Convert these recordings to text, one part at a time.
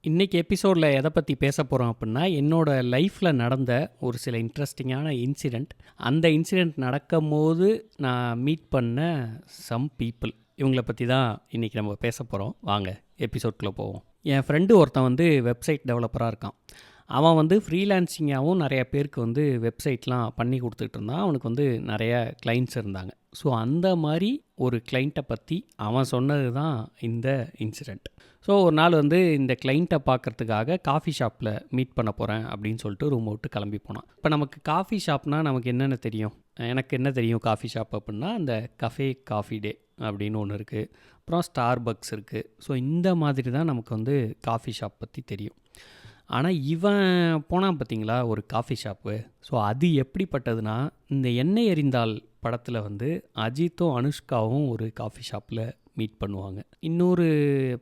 இன்னைக்கு எபிசோடில் எதை பற்றி பேச போகிறோம் அப்படின்னா என்னோட லைஃப்பில் நடந்த ஒரு சில இன்ட்ரெஸ்டிங்கான இன்சிடெண்ட். அந்த இன்சிடெண்ட் நடக்கும் போது நான் மீட் பண்ண சம் பீப்புள், இவங்களை பற்றி தான் இன்றைக்கி நம்ம பேச போகிறோம். வாங்க எபிசோட்குள்ளே போவோம். என் ஃப்ரெண்டு ஒருத்தன் வந்து வெப்சைட் டெவலப்பராக இருக்கான். அவன் வந்து ஃப்ரீலான்சிங்காகவும் நிறைய பேருக்கு வந்து வெப்சைட்லாம் பண்ணி கொடுத்துட்டு இருந்தான். அவனுக்கு வந்து நிறைய கிளைண்ட்ஸ் இருந்தாங்க. ஸோ அந்த மாதிரி ஒரு கிளைண்ட்டை பற்றி அவன் சொன்னது தான் இந்த இன்சிடெண்ட். ஸோ ஒரு நாள் வந்து இந்த கிளைண்ட்டை பார்க்குறதுக்காக காஃபி ஷாப்பில் மீட் பண்ண போகிறேன் அப்படின்னு சொல்லிட்டு ரூம் விட்டு கிளம்பி போனான். இப்போ நமக்கு காஃபி ஷாப்னால் நமக்கு என்னென்ன தெரியும்? எனக்கு என்ன தெரியும் காஃபி ஷாப் அப்படின்னா, அந்த கஃபே காஃபி டே அப்படின்னு ஒன்று இருக்குது, அப்புறம் ஸ்டார் பக்ஸ் இருக்குது. ஸோ இந்த மாதிரி தான் நமக்கு வந்து காஃபி ஷாப் பற்றி தெரியும். ஆனால் இவன் போனான் பார்த்தீங்களா ஒரு காஃபி ஷாப்பு. ஸோ அது எப்படிப்பட்டதுன்னா, இந்த எண்ணெய் எறிந்தால் படத்தில் வந்து அஜித்தும் அனுஷ்காவும் ஒரு காஃபி ஷாப்பில் மீட் பண்ணுவாங்க. இன்னொரு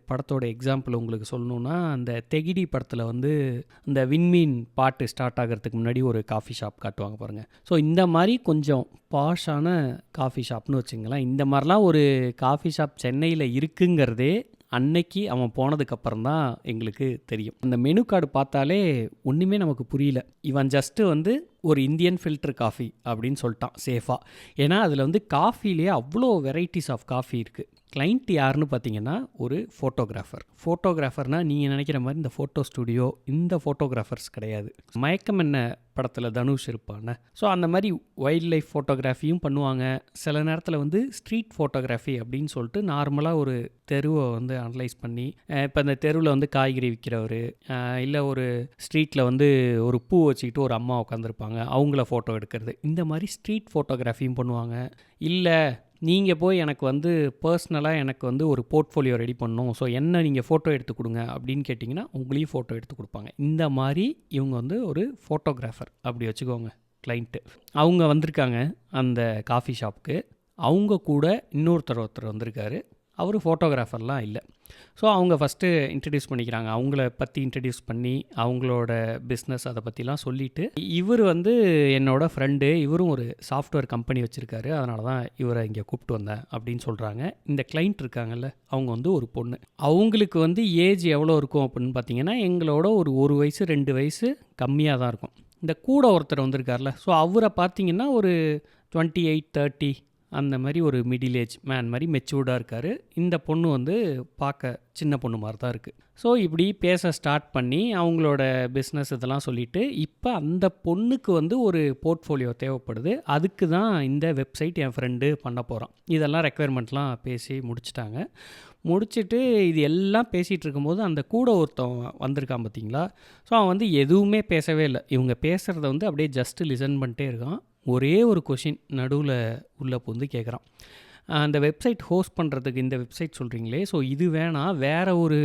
படத்தோட எக்ஸாம்பிள் உங்களுக்கு சொல்லணுன்னா, அந்த தெகிடி படத்தில் வந்து இந்த விண்மீன் பாட்டு ஸ்டார்ட் ஆகிறதுக்கு முன்னாடி ஒரு காஃபி ஷாப் காட்டுவாங்க பாருங்கள். ஸோ இந்த மாதிரி கொஞ்சம் பாஷான காஃபி ஷாப்னு வச்சுங்களேன். இந்த மாதிரிலாம் ஒரு காஃபி ஷாப் சென்னையில் இருக்குங்கிறதே அன்னைக்கு அவன் போனதுக்கப்புறம் தான் எங்களுக்கு தெரியும். அந்த மெனு கார்டு பார்த்தாலே ஒன்றுமே நமக்கு புரியல. இவன் ஜஸ்ட்டு வந்து ஒரு இந்தியன் ஃபில்டர் காஃபி அப்படின்னு சொல்லிட்டான் சேஃபாக. ஏன்னா அதில் வந்து காஃபிலேயே அவ்வளோ வெரைட்டிஸ் ஆஃப் காஃபி இருக்குது. கிளைண்ட் யாருன்னு பார்த்தீங்கன்னா ஒரு ஃபோட்டோகிராஃபர்னால் நீங்கள் நினைக்கிற மாதிரி இந்த ஃபோட்டோ ஸ்டுடியோ இந்த ஃபோட்டோகிராஃபர்ஸ் கிடையாது. மயக்கம் என்ன படத்தில் தனுஷ் இருப்பான. ஸோ அந்த மாதிரி வைல்ட் லைஃப் ஃபோட்டோகிராஃபியும் பண்ணுவாங்க. சில நேரத்தில் வந்து ஸ்ட்ரீட் ஃபோட்டோகிராஃபி அப்படின்னு சொல்லிட்டு நார்மலாக ஒரு தெருவை வந்து அனலைஸ் பண்ணி, இப்போ அந்த தெருவில் வந்து காய்கறி விற்கிறவர், இல்லை ஒரு ஸ்ட்ரீட்டில் வந்து ஒரு பூ வச்சுக்கிட்டு ஒரு அம்மா உட்காந்துருப்பாங்க, அவங்கள ஃபோட்டோ எடுக்கிறது, இந்த மாதிரி ஸ்ட்ரீட் ஃபோட்டோகிராஃபியும் பண்ணுவாங்க. இல்லை நீங்கள் போய் எனக்கு வந்து பர்சனலாக எனக்கு வந்து ஒரு போர்ட்ஃபோலியோ ரெடி பண்ணணும், ஸோ என்ன நீங்கள் ஃபோட்டோ எடுத்து கொடுங்க அப்படின்னு கேட்டிங்கன்னா உங்களையும் ஃபோட்டோ எடுத்து கொடுப்பாங்க. இந்த மாதிரி இவங்க வந்து ஒரு ஃபோட்டோகிராஃபர் அப்படி வச்சுக்கோங்க கிளைண்ட்டு. அவங்க வந்திருக்காங்க அந்த காஃபி ஷாப்புக்கு. அவங்க கூட ஒருத்தர் வந்திருக்காரு. அவர் ஃபோட்டோகிராஃபர்லாம் இல்லை. ஸோ அவங்க ஃபஸ்ட்டு இன்ட்ரடியூஸ் பண்ணிக்கிறாங்க. அவங்கள பற்றி இன்ட்ரடியூஸ் பண்ணி அவங்களோட பிஸ்னஸ் அதை பற்றிலாம் சொல்லிவிட்டு, இவர் வந்து என்னோடய ஃப்ரெண்டு, இவரும் ஒரு சாஃப்ட்வேர் கம்பெனி வச்சுருக்காரு, அதனால தான் இவரை இங்கே கூப்பிட்டு வந்தேன் அப்படின்னு சொல்கிறாங்க. இந்த கிளைண்ட் இருக்காங்கல்ல, அவங்க வந்து ஒரு பொண்ணு. அவங்களுக்கு வந்து ஏஜ் எவ்வளோ இருக்கும் அப்படின்னு பார்த்தீங்கன்னா, எங்களோட ஒரு வயசு 2 வயசு கம்மியாக தான் இருக்கும். இந்த கூட ஒருத்தர் வந்திருக்கார்ல, ஸோ அவரை பார்த்தீங்கன்னா ஒரு 28-30 அந்த மாதிரி ஒரு மிடில் ஏஜ் மேன் மாதிரி மெச்சூர்டாக இருக்கார். இந்த பொண்ணு வந்து பார்க்க சின்ன பொண்ணு மாதிரி தான் இருக்குது. ஸோ இப்படி பேச ஸ்டார்ட் பண்ணி அவங்களோட பிஸ்னஸ் இதெல்லாம் சொல்லிவிட்டு, இப்போ அந்த பொண்ணுக்கு வந்து ஒரு போர்ட்ஃபோலியோ தேவைப்படுது. அதுக்கு தான் இந்த வெப்சைட் என் ஃப்ரெண்டு பண்ண போகிறான். இதெல்லாம் ரெக்குயர்மெண்ட்லாம் பேசி முடிச்சுட்டு இது எல்லாம் பேசிகிட்டு இருக்கும்போது அந்த கூட ஒருத்தன் வந்திருக்கான் பார்த்தீங்களா. ஸோ அவன் வந்து எதுவுமே பேசவே இல்லை. இவங்க பேசுகிறத வந்து அப்படியே ஜஸ்ட்டு லிசன் பண்ணிட்டே இருக்கான். ஒரே ஒரு கொஷின் நடுவில் உள்ளே புந்து கேட்குறான். அந்த வெப்சைட் ஹோஸ்ட் பண்ணுறதுக்கு இந்த வெப்சைட் சொல்கிறீங்களே, ஸோ இது வேணாம், வேறு ஒரு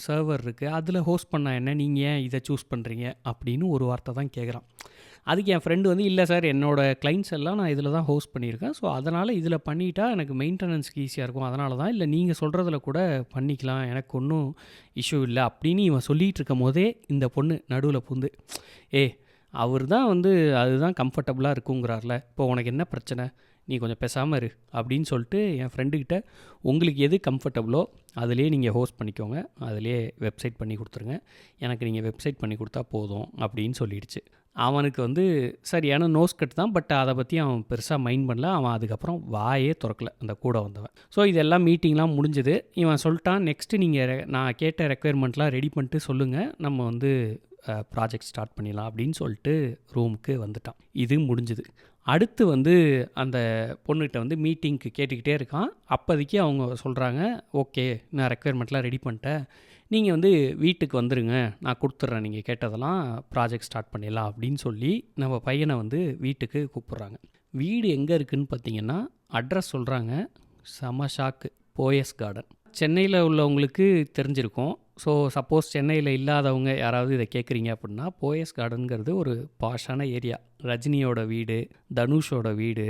சர்வர் இருக்குது, அதில் ஹோஸ்ட் பண்ணால் என்ன, நீங்கள் ஏன் இதை சூஸ் பண்ணுறீங்க அப்படின்னு ஒரு வார்த்தை தான் கேட்குறான். அதுக்கு என் ஃப்ரெண்டு வந்து, இல்லை சார், என்னோடய கிளைண்ட்ஸ் எல்லாம் நான் இதில் தான் ஹோஸ்ட் பண்ணியிருக்கேன், ஸோ அதனால் இதில் பண்ணிட்டா எனக்கு மெயின்டெனன்ஸ்க்கு ஈஸியாக இருக்கும், அதனால தான், இல்லை நீங்கள் சொல்கிறதுல கூட பண்ணிக்கலாம், எனக்கு ஒன்றும் இஷ்யூ இல்லை அப்படின்னு இவன் சொல்லிகிட்டு இருக்கும் போதே இந்த பொண்ணு நடுவில் புந்து, அவர் தான் வந்து அதுதான் கம்ஃபர்டபுளாக இருக்குங்கிறார்ல, இப்போ உனக்கு என்ன பிரச்சனை, நீ கொஞ்சம் பேசாமல் இரு அப்படின்னு சொல்லிட்டு என் ஃப்ரெண்டுக்கிட்ட, உங்களுக்கு எது கம்ஃபர்டபுளோ அதிலே நீங்கள் ஹோஸ்ட் பண்ணிக்கோங்க, அதிலே வெப்சைட் பண்ணி கொடுத்துருங்க, எனக்கு நீங்கள் வெப்சைட் பண்ணி கொடுத்தா போதும் அப்படின்னு சொல்லிடுச்சு. அவனுக்கு வந்து சரியான நோஸ் கட் தான், பட் அதை பற்றி அவன் பெருசாக மைண்ட் பண்ணல. அவன் அதுக்கப்புறம் வாயே திறக்கல அந்த கூட வந்தவன். ஸோ இதெல்லாம் மீட்டிங்லாம் முடிஞ்சுது. இவன் சொல்லிட்டான், நெக்ஸ்ட்டு நீங்கள் நான் கேட்ட ரெக்குயர்மெண்ட்லாம் ரெடி பண்ணிட்டு சொல்லுங்கள், நம்ம வந்து ப்ராஜெக்ட் ஸ்டார்ட் பண்ணிடலாம் அப்படின்னு சொல்லிட்டு ரூமுக்கு வந்துட்டான். இது முடிஞ்சுது. அடுத்து வந்து அந்த பொண்ணுகிட்ட வந்து மீட்டிங்க்கு கேட்டுக்கிட்டே இருக்கான். அப்போதைக்கு அவங்க சொல்கிறாங்க, ஓகே நான் ரெக்குயர்மெண்ட்லாம் ரெடி பண்ணிட்டேன், நீங்கள் வந்து வீட்டுக்கு வந்துடுங்க, நான் கொடுத்துட்றேன், நீங்கள் கேட்டதெல்லாம் ப்ராஜெக்ட் ஸ்டார்ட் பண்ணிடலாம் அப்படின்னு சொல்லி நம்ம பையனை வந்து வீட்டுக்கு கூப்பிட்றாங்க. வீடு எங்கே இருக்குதுன்னு பார்த்தீங்கன்னா, அட்ரஸ் சொல்கிறாங்க, செம ஷாக்கு, போயஸ் கார்டன். சென்னையில் உள்ளவங்களுக்கு தெரிஞ்சிருக்கும். ஸோ சப்போஸ் சென்னையில் இல்லாதவங்க யாராவது இதை கேட்குறீங்க அப்படின்னா, போயஸ் கார்டனுங்கிறது ஒரு பாஷான ஏரியா. ரஜினியோட வீடு, தனுஷோட வீடு,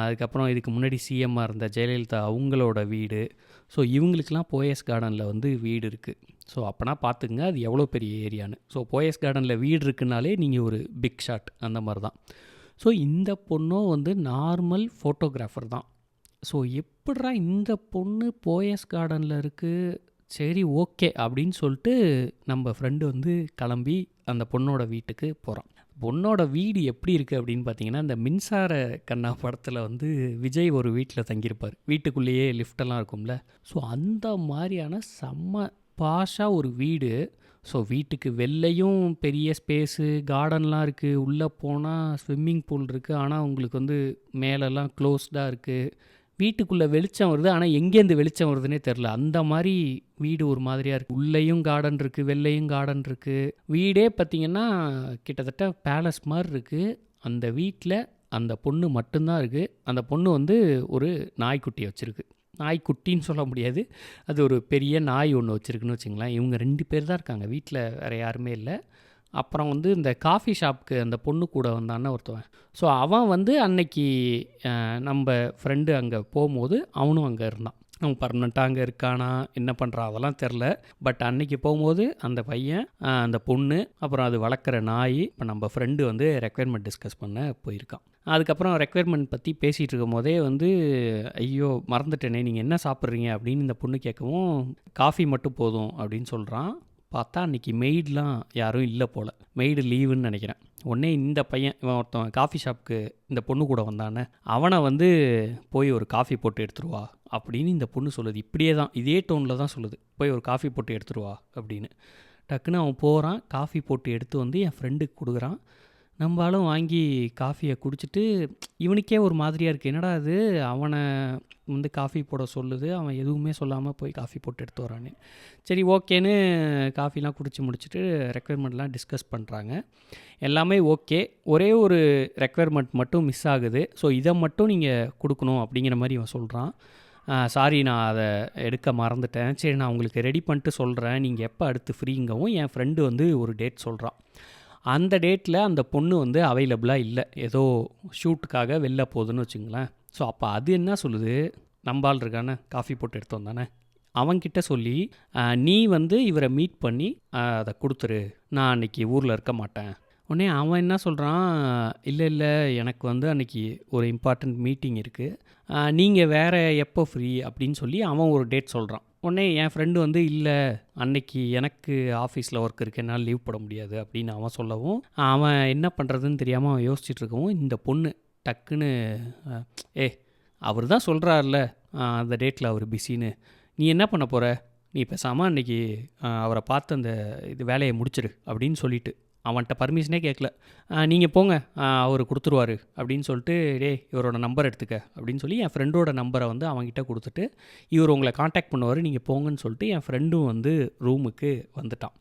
அதுக்கப்புறம் இதுக்கு முன்னாடி சிஎம்மாக இருந்த ஜெயலலிதா அவங்களோட வீடு, ஸோ இவங்களுக்கெல்லாம் போயஸ் கார்டனில் வந்து வீடு இருக்குது. ஸோ அப்போனா பார்த்துக்குங்க அது எவ்வளோ பெரிய ஏரியான்னு. ஸோ போயஸ் கார்டனில் வீடு இருக்குனாலே நீங்கள் ஒரு பிக் ஷாட் அந்த மாதிரி தான். ஸோ இந்த பொண்ணும் வந்து நார்மல் ஃபோட்டோகிராஃபர் தான். ஸோ எப்படிரா இந்த பொண்ணு போயஸ் கார்டனில் இருக்குது, சரி ஓகே அப்படின்னு சொல்லிட்டு நம்ம ஃப்ரெண்டு வந்து கிளம்பி அந்த பொண்ணோட வீட்டுக்கு போகிறான். பொண்ணோட வீடு எப்படி இருக்குது அப்படின்னு பார்த்தீங்கன்னா, இந்த மின்சார கண்ணா படத்தில் வந்து விஜய் ஒரு வீட்டில் தங்கியிருப்பார். வீட்டுக்குள்ளேயே லிஃப்டெல்லாம் இருக்கும்ல. ஸோ அந்த மாதிரியான செம்ம பாஷாக ஒரு வீடு. ஸோ வீட்டுக்கு வெளிலையும் பெரிய ஸ்பேஸு, கார்டன்லாம் இருக்குது. உள்ளே போனால் ஸ்விம்மிங் பூல் இருக்குது. ஆனால் உங்களுக்கு வந்து மேலெல்லாம் க்ளோஸ்டாக இருக்குது. வீட்டுக்குள்ளே வெளிச்சம் வருது, ஆனால் எங்கேருந்து வெளிச்சம் வருதுன்னே தெரில. அந்த மாதிரி வீடு ஒரு மாதிரியாக இருக்குது. உள்ளேயும் கார்டன் இருக்குது, வெளிலையும் கார்டன் இருக்குது. வீடே பார்த்திங்கன்னா கிட்டத்தட்ட பேலஸ் மாதிரி இருக்குது. அந்த வீட்டில் அந்த பொண்ணு மட்டும்தான் இருக்குது. அந்த பொண்ணு வந்து ஒரு நாய்க்குட்டியை வச்சுருக்கு. நாய்க்குட்டின்னு சொல்ல முடியாது, அது ஒரு பெரிய நாய் ஒன்று வச்சுருக்குன்னு வச்சுங்களேன். இவங்க 2 பேர் தான் இருக்காங்க வீட்டில், வேறு யாருமே இல்லை. அப்புறம் வந்து இந்த காஃபி ஷாப்புக்கு அந்த பொண்ணு கூட வந்தான்னு ஒருத்தவன். ஸோ அவன் வந்து அன்னைக்கு நம்ம ஃப்ரெண்டு அங்கே போகும்போது அவனும் அங்கே இருந்தான். அவன் பர்மனெண்ட்டாக அங்கே இருக்கானா என்ன பண்ணுறான் அதெல்லாம் தெரில. பட் அன்னைக்கு போகும்போது அந்த பையன், அந்த பொண்ணு, அப்புறம் அது வளர்க்குற நாய், இப்போ நம்ம ஃப்ரெண்டு வந்து ரெக்குயர்மெண்ட் டிஸ்கஸ் பண்ண போயிருக்கான். அதுக்கப்புறம் ரெக்குயர்மெண்ட் பற்றி பேசிகிட்டு இருக்கும் போதே வந்து, ஐயோ மறந்துட்டேனே, நீங்கள் என்ன சாப்பிட்றீங்க அப்படின்னு இந்த பொண்ணு கேட்கவும், காஃபி மட்டும் போதும் அப்படின்னு சொல்கிறான். பார்த்தா அன்றைக்கி மெய்டெலாம் யாரும் இல்லை போல், மெய்டு லீவுன்னு நினைக்கிறேன். உடனே இந்த பையன், இவன் ஒருத்தன் காஃபி ஷாப்புக்கு இந்த பொண்ணு கூட வந்தானே, அவனை வந்து போய் ஒரு காஃபி போட்டு எடுத்துருவா அப்படின்னு இந்த பொண்ணு சொல்லுது. இப்படியே தான், இதே டோனில் தான் சொல்லுது, போய் ஒரு காஃபி போட்டு எடுத்துருவா அப்படின்னு. டக்குன்னு அவன் போகிறான், காஃபி போட்டு எடுத்து வந்து என் ஃப்ரெண்டுக்கு கொடுக்குறான். நம்மளும் வாங்கி காஃபியை குடிச்சிட்டு, இவனுக்கே ஒரு மாதிரியாக இருக்குது, என்னடா அது அவனை வந்து காஃபி போட சொல்லுது, அவன் எதுவுமே சொல்லாமல் போய் காஃபி போட்டு எடுத்து வரானே. சரி ஓகேன்னு காஃபிலாம் குடிச்சு முடிச்சுட்டு ரெக்குயர்மெண்ட்லாம் டிஸ்கஸ் பண்ணுறாங்க. எல்லாமே ஓகே, ஒரே ஒரு ரெக்குயர்மெண்ட் மட்டும் மிஸ் ஆகுது. ஸோ இதை மட்டும் நீங்கள் கொடுக்கணும் அப்படிங்கிற மாதிரி இவன் சொல்கிறான். சாரி, நான் அதை எடுக்க மறந்துட்டேன். சரி, நான் உங்களுக்கு ரெடி பண்ணிட்டு சொல்கிறேன், நீங்கள் எப்போ அடுத்து ஃப்ரீங்கவும் என் ஃப்ரெண்டு வந்து ஒரு டேட் சொல்கிறான். அந்த டேட்டில் அந்த பொண்ணு வந்து அவைலபிளாக இல்லை, ஏதோ ஷூட்டுக்காக வெளில போகுதுன்னு வச்சுங்களேன். ஸோ அப்போ அது என்ன சொல்லுது, நம்பால் இருக்கானே காஃபி போட்டு எடுத்து வந்தானே, அவன்கிட்ட சொல்லி நீ வந்து இவரை மீட் பண்ணி அதை கொடுத்துரு, நான் அன்றைக்கி ஊரில் இருக்க மாட்டேன். உடனே அவன் என்ன சொல்கிறான், இல்லை எனக்கு வந்து அன்றைக்கி ஒரு இம்பார்ட்டண்ட் மீட்டிங் இருக்குது, நீங்கள் வேறு எப்போ ஃப்ரீ அப்படின்னு சொல்லி அவன் ஒரு டேட் சொல்கிறான். உடனே என் ஃப்ரெண்டு வந்து, இல்லை அன்னைக்கு எனக்கு ஆஃபீஸில் ஒர்க் இருக்குது, என்னால் லீவ் போட முடியாது அப்படின்னு அவன் சொல்லவும், அவன் என்ன பண்ணுறதுன்னு தெரியாமல் அவன் யோசிச்சுட்டு இருக்கவும், இந்த பொண்ணு டக்குன்னு, அவர் தான் சொல்கிறார்ல அந்த டேட்டில் அவர் பிஸின்னு, நீ என்ன பண்ண போகிற, நீ பேசாமல் அன்றைக்கி அவரை பார்த்து அந்த இது வேலையை முடிச்சிரு அப்படின்னு சொல்லிட்டு, அவன்கிட்ட பர்மிஷனே கேட்கல, நீங்கள் போங்க அவர் கொடுத்துருவார் அப்படின்னு சொல்லிட்டு, இவரோட நம்பர் எடுத்துக்க அப்படின்னு சொல்லி என் ஃப்ரெண்டோட நம்பரை வந்து அவங்ககிட்ட கொடுத்துட்டு, இவர் உங்களை காண்டாக்ட் பண்ணுவார், நீங்கள் போங்கன்னு சொல்லிட்டு என் ஃப்ரெண்டும் வந்து ரூமுக்கு வந்துட்டான்.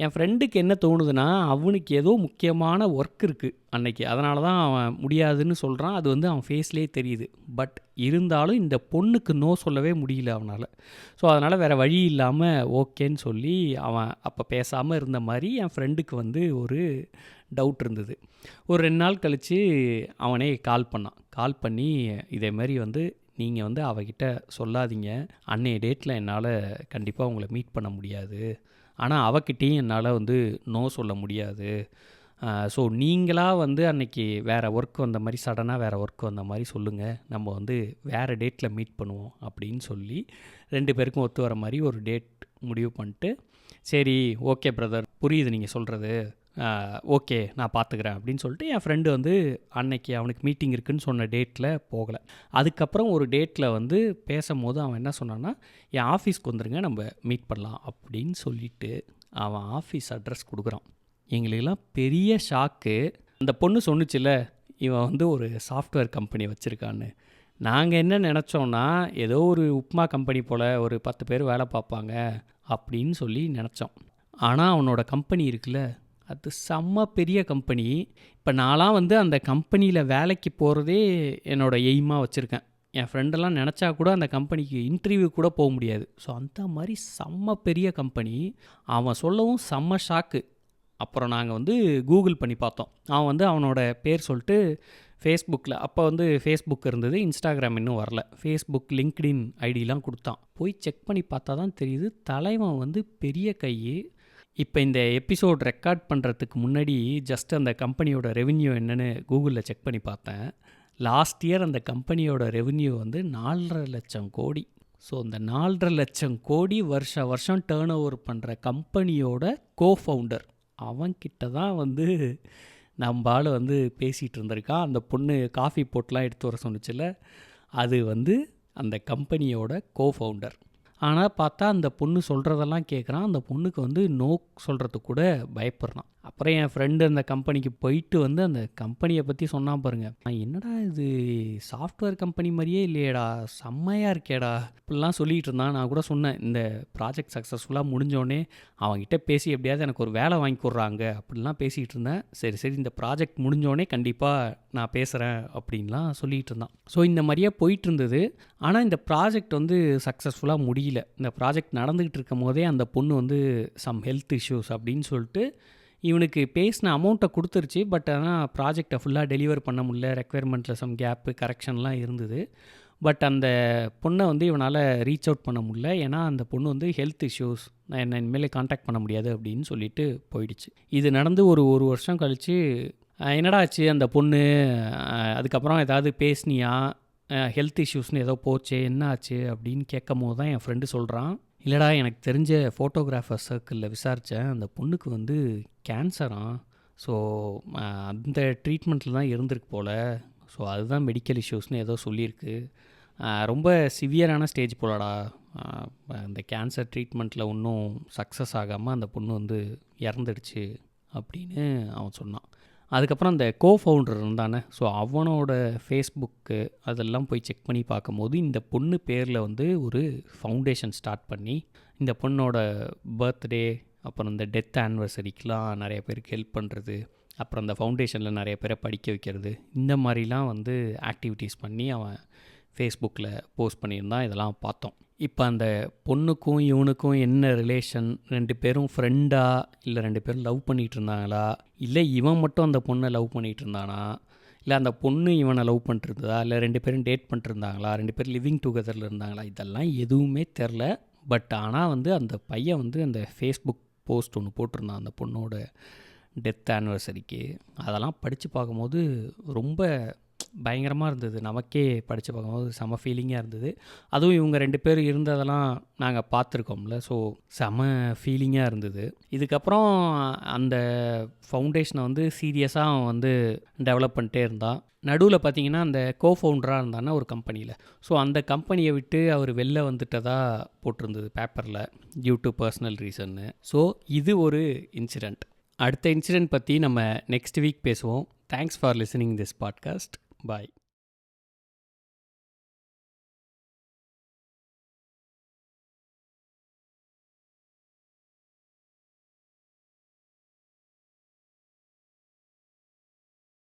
என் ஃப்ரெண்டுக்கு என்ன தோணுதுன்னா, அவனுக்கு ஏதோ முக்கியமான ஒர்க் இருக்குது அன்னைக்கு, அதனால தான் அவன் முடியாதுன்னு சொல்கிறான். அது வந்து அவன் ஃபேஸ்லேயே தெரியுது. பட் இருந்தாலும் இந்த பொண்ணுக்கு நோ சொல்லவே முடியல அவனால். ஸோ அதனால் வேறு வழி இல்லாமல் ஓகேன்னு சொல்லி அவன் அப்போ பேசாமல் இருந்த மாதிரி என் ஃப்ரெண்டுக்கு வந்து ஒரு டவுட் இருந்தது. ஒரு 2 நாள் கழித்து அவனே கால் பண்ணான். கால் பண்ணி, இதேமாரி வந்து நீங்கள் வந்து அவகிட்ட சொல்லாதீங்க, அன்னைய டேட்டில் என்னால் கண்டிப்பாக உங்களை மீட் பண்ண முடியாது, ஆனால் அவகிட்டையும் என்னால் வந்து நோ சொல்ல முடியாது. ஸோ நீங்களாக வந்து அன்றைக்கி வேறு ஒர்க் வந்த மாதிரி, சடனாக வேறு ஒர்க் வந்த மாதிரி சொல்லுங்கள், நம்ம வந்து வேறு டேட்டில் மீட் பண்ணுவோம் அப்படின்னு சொல்லி 2 பேருக்கும் ஒத்து வர மாதிரி ஒரு டேட் முடிவு பண்ணிட்டு, சரி ஓகே பிரதர், புரியுது நீங்கள் சொல்கிறது, ஓகே நான் பார்த்துக்கிறேன் அப்படின்னு சொல்லிட்டு என் ஃப்ரெண்டு வந்து அன்னைக்கு அவனுக்கு மீட்டிங் இருக்குதுன்னு சொன்ன டேட்டில் போகலை. அதுக்கப்புறம் ஒரு டேட்டில் வந்து பேசும்போது அவன் என்ன சொன்னான்னா, என் ஆஃபீஸ்க்கு வந்துருங்க, நம்ம மீட் பண்ணலாம் அப்படின்னு சொல்லிவிட்டு அவன் ஆஃபீஸ் அட்ரஸ் கொடுக்குறான். எங்களுக்கெல்லாம் பெரிய ஷாக்கு. அந்த பொண்ணு சொன்னுச்சுல, இவன் வந்து ஒரு சாஃப்ட்வேர் கம்பெனி வச்சுருக்கான்னு. நாங்கள் என்ன நினச்சோன்னா, ஏதோ ஒரு உப்மா கம்பெனி போல் ஒரு 10 பேர் வேலை பார்ப்பாங்க அப்படின்னு சொல்லி நினச்சோம். ஆனால் அவனோட கம்பெனி இருக்குல்ல, அது செம்ம பெரிய கம்பெனி. இப்போ நான்லாம் வந்து அந்த கம்பெனியில் வேலைக்கு போகிறதே என்னோடய எய்மாக வச்சுருக்கேன். என் ஃப்ரெண்டெல்லாம் நினச்சா கூட அந்த கம்பெனிக்கு இன்டர்வியூ கூட போக முடியாது. ஸோ அந்த மாதிரி செம்ம பெரிய கம்பெனி. அவன் சொல்லவும் செம்ம ஷாக்கு. அப்புறம் நாங்கள் வந்து கூகுள் பண்ணி பார்த்தோம். அவன் வந்து அவனோட பேர் சொல்லிட்டு ஃபேஸ்புக்கில், அப்போ வந்து ஃபேஸ்புக் இருந்தது, இன்ஸ்டாகிராம் இன்னும் வரல, ஃபேஸ்புக், லிங்க்டின் ஐடியெலாம் கொடுத்தான். போய் செக் பண்ணி பார்த்தா தான் தெரியுது, தலைவன் வந்து பெரிய கை. இப்போ இந்த எபிசோட் ரெக்கார்ட் பண்ணுறதுக்கு முன்னாடி ஜஸ்ட் அந்த கம்பெனியோட ரெவென்யூ என்னென்னு கூகுளில் செக் பண்ணி பார்த்தேன். லாஸ்ட் இயர் அந்த கம்பெனியோட ரெவென்யூ வந்து 4.5 லட்சம் கோடி. ஸோ இந்த 4,50,000 கோடி வருஷம் டேர்ன் ஓவர் பண்ணுற கம்பெனியோட கோஃபவுண்டர் அவன்கிட்ட தான் வந்து நம்ம ஆள் வந்து பேசிகிட்டு இருந்திருக்கான். அந்த பொண்ணு காஃபி போட்லாம் எடுத்து வர சொன்னிச்சுல, அது வந்து அந்த கம்பெனியோட கோஃபவுண்டர். ஆனால் பார்த்தா அந்த பொண்ணு சொல்கிறதெல்லாம் கேட்குறான். அந்த பொண்ணுக்கு வந்து நோ சொல்கிறதுக்கு கூட பயப்படுறான். அப்புறம் என் ஃப்ரெண்டு அந்த கம்பெனிக்கு போயிட்டு வந்து அந்த கம்பெனியை பற்றி சொன்னான் பாருங்க. என்னடா இது சாஃப்ட்வேர் கம்பெனி மாதிரியே இல்லையேடா, செம்மையாக இருக்கேடா இப்படிலாம் சொல்லிகிட்டு இருந்தான். நான் கூட சொன்னேன், இந்த ப்ராஜெக்ட் சக்ஸஸ்ஃபுல்லாக முடிஞ்சோடனே அவங்ககிட்ட பேசி எப்படியாவது எனக்கு ஒரு வேலை வாங்கி கொடுறாங்க அப்படின்லாம் பேசிகிட்டு இருந்தேன். சரி இந்த ப்ராஜெக்ட் முடிஞ்சோடனே கண்டிப்பாக நான் பேசுகிறேன் அப்படின்லாம் சொல்லிகிட்டு இருந்தான். ஸோ இந்த மாதிரியே போயிட்டு இருந்தது. ஆனால் இந்த ப்ராஜெக்ட் வந்து சக்ஸஸ்ஃபுல்லாக முடியல. இந்த ப்ராஜெக்ட் நடந்துக்கிட்டு இருக்கும் போதே அந்த பொண்ணு வந்து சம் ஹெல்த் இஷ்யூஸ் அப்படின்னு சொல்லிட்டு இவனுக்கு பேசின அமௌண்ட்டை கொடுத்துருச்சு. பட் ஆனால் ப்ராஜெக்டை ஃபுல்லாக டெலிவர் பண்ண முடியல. ரெக்குயர்மெண்ட்டில் சம் கேப்பு கரெக்ஷன்லாம் இருந்தது. பட் அந்த பொண்ணை வந்து இவனால் ரீச் அவுட் பண்ண முடியல. ஏன்னா அந்த பொண்ணு வந்து ஹெல்த் இஷ்யூஸ், நான் என்ன இனிமேல் காண்டாக்ட் பண்ண முடியாது அப்படின்னு சொல்லிட்டு போயிடுச்சு. இது நடந்து ஒரு வருஷம் கழித்து என்னடா ஆச்சு அந்த பொண்ணு, அதுக்கப்புறம் ஏதாவது பேசுனியா, ஹெல்த் இஷ்யூஸ்னு ஏதோ போச்சே என்ன ஆச்சு அப்படின்னு கேட்கும் போது தான் என் ஃப்ரெண்டு சொல்கிறான், இல்லைடா எனக்கு தெரிஞ்ச ஃபோட்டோகிராஃபர் சர்க்கிளில் விசாரித்தேன், அந்த பொண்ணுக்கு வந்து கேன்சராம். ஸோ அந்த ட்ரீட்மெண்ட்டில் தான் இருந்திருக்கு போல். ஸோ அதுதான் மெடிக்கல் இஷ்யூஸ்னு ஏதோ சொல்லியிருக்கு. ரொம்ப சிவியரான ஸ்டேஜ் போலடா. அந்த கேன்சர் ட்ரீட்மெண்ட்டில் இன்னும் சக்ஸஸ் ஆகாமல் அந்த பொண்ணு வந்து இறந்துடுச்சு அப்படின்னு அவன் சொன்னான். அதுக்கப்புறம் அந்த கோஃபவுண்டர் இருந்தானே, ஸோ அவனோட ஃபேஸ்புக்கு அதெல்லாம் போய் செக் பண்ணி பார்க்கும்போது இந்த பொண்ணு பேரில் வந்து ஒரு ஃபவுண்டேஷன் ஸ்டார்ட் பண்ணி இந்த பொண்ணோட பர்த்டே அப்புறம் இந்த டெத் ஆனிவர்சரிக்கெலாம் நிறைய பேருக்கு ஹெல்ப் பண்ணுறது, அப்புறம் அந்த ஃபவுண்டேஷனில் நிறைய பேரை படிக்க வைக்கிறது, இந்த மாதிரிலாம் வந்து ஆக்டிவிட்டீஸ் பண்ணி அவன் ஃபேஸ்புக்கில் போஸ்ட் பண்ணியிருந்தான். இதெல்லாம் பார்த்தோம். இப்போ அந்த பொண்ணுக்கும் இவனுக்கும் என்ன ரிலேஷன், 2 பேரும் ஃப்ரெண்டா, இல்லை 2 பேரும் லவ் பண்ணிகிட்டு இருந்தாங்களா, இல்லை இவன் மட்டும் அந்த பொண்ணை லவ் பண்ணிகிட்டு இருந்தானா, இல்லை அந்த பொண்ணு இவனை லவ் பண்ணிட்டு இருந்ததா, இல்லை 2 பேரும் டேட் பண்ணிட்டுருந்தாங்களா, 2 பேரும் லிவிங் டுகெதரில் இருந்தாங்களா, இதெல்லாம் எதுவுமே தெரில. பட் ஆனால் வந்து அந்த பையன் வந்து அந்த ஃபேஸ்புக் போஸ்ட் ஒன்று போட்டிருந்தான் அந்த பொண்ணோட டெத் ஆனிவர்சரிக்கு. அதெல்லாம் படித்து பார்க்கும்போது ரொம்ப பயங்கரமாக இருந்தது. நமக்கே படித்து பார்க்கும்போது செம ஃபீலிங்காக இருந்தது. அதுவும் இவங்க 2 பேர் இருந்ததெல்லாம் நாங்கள் பார்த்துருக்கோம்ல, ஸோ செம ஃபீலிங்காக இருந்தது. இதுக்கப்புறம் அந்த ஃபவுண்டேஷனை வந்து சீரியஸாக அவன் வந்து டெவலப் பண்ணிட்டே இருந்தான். நடுவில் பார்த்தீங்கன்னா அந்த கோஃபவுண்டராக இருந்தானா ஒரு கம்பெனியில், ஸோ அந்த கம்பெனியை விட்டு அவர் வெளில வந்துட்டதா போட்டிருந்தது பேப்பரில், டியூ டு பர்சனல் ரீசன்னு. ஸோ இது ஒரு இன்சிடெண்ட். அடுத்த இன்சிடெண்ட் பற்றி நம்ம நெக்ஸ்ட் வீக் பேசுவோம். Thanks for listening this podcast. Bye.